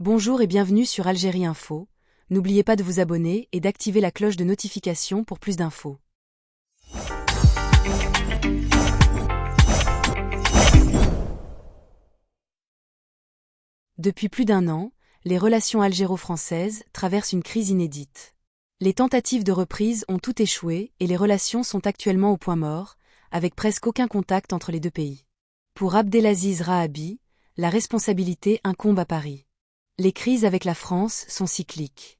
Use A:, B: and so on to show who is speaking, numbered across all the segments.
A: Bonjour et bienvenue sur Algérie Info. N'oubliez pas de vous abonner et d'activer la cloche de notification pour plus d'infos. Depuis plus d'un an, les relations algéro-françaises traversent une crise inédite. Les tentatives de reprise ont toutes échoué et les relations sont actuellement au point mort, avec presque aucun contact entre les deux pays. Pour Abdelaziz Rahabi, la responsabilité incombe à Paris. Les crises avec la France sont cycliques.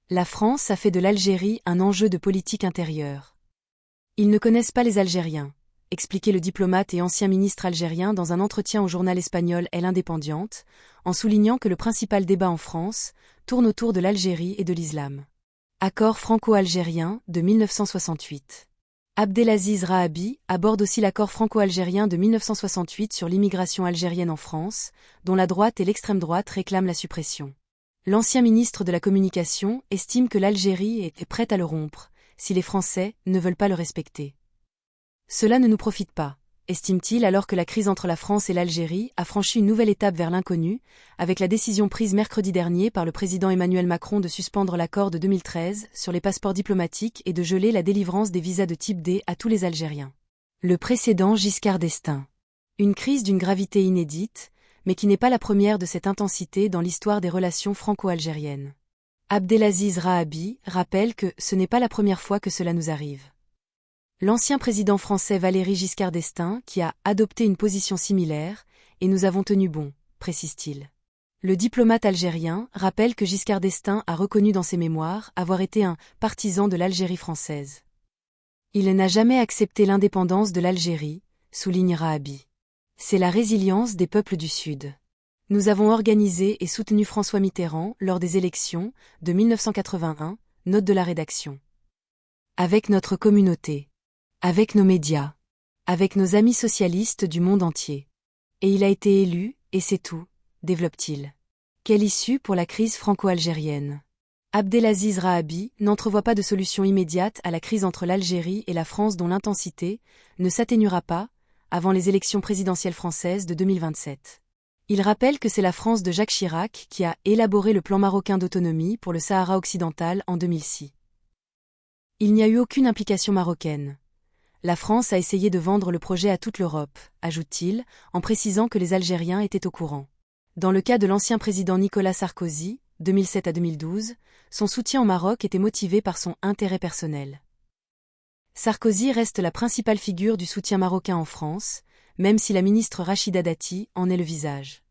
A: La France a fait de l'Algérie un enjeu de politique intérieure. Ils ne connaissent pas les Algériens, expliquait le diplomate et ancien ministre algérien dans un entretien au journal espagnol El Independiente, en soulignant que le principal débat en France tourne autour de l'Algérie et de l'islam. Accord franco-algérien de 1968. Abdelaziz Rahabi aborde aussi l'accord franco-algérien de 1968 sur l'immigration algérienne en France, dont la droite et l'extrême droite réclament la suppression. L'ancien ministre de la Communication estime que l'Algérie est prête à le rompre, si les Français ne veulent pas le respecter. Cela ne nous profite pas, estime-t-il alors que la crise entre la France et l'Algérie a franchi une nouvelle étape vers l'inconnu, avec la décision prise mercredi dernier par le président Emmanuel Macron de suspendre l'accord de 2013 sur les passeports diplomatiques et de geler la délivrance des visas de type D à tous les Algériens. Le précédent Giscard d'Estaing. Une crise d'une gravité inédite, mais qui n'est pas la première de cette intensité dans l'histoire des relations franco-algériennes. Abdelaziz Rahabi rappelle que ce n'est pas la première fois que cela nous arrive. L'ancien président français Valéry Giscard d'Estaing qui a adopté une position similaire, et nous avons tenu bon, précise-t-il. Le diplomate algérien rappelle que Giscard d'Estaing a reconnu dans ses mémoires avoir été un partisan de l'Algérie française. Il n'a jamais accepté l'indépendance de l'Algérie, souligne Rahabi. C'est la résilience des peuples du Sud. Nous avons organisé et soutenu François Mitterrand lors des élections de 1981, note de la rédaction. Avec notre communauté. Avec nos médias. Avec nos amis socialistes du monde entier. Et il a été élu, et c'est tout, développe-t-il. Quelle issue pour la crise franco-algérienne? Abdelaziz Rahabi n'entrevoit pas de solution immédiate à la crise entre l'Algérie et la France dont l'intensité ne s'atténuera pas avant les élections présidentielles françaises de 2027. Il rappelle que c'est la France de Jacques Chirac qui a élaboré le plan marocain d'autonomie pour le Sahara occidental en 2006. Il n'y a eu aucune implication marocaine. La France a essayé de vendre le projet à toute l'Europe, ajoute-t-il, en précisant que les Algériens étaient au courant. Dans le cas de l'ancien président Nicolas Sarkozy, 2007 à 2012, son soutien au Maroc était motivé par son intérêt personnel. Sarkozy reste la principale figure du soutien marocain en France, même si la ministre Rachida Dati en est le visage.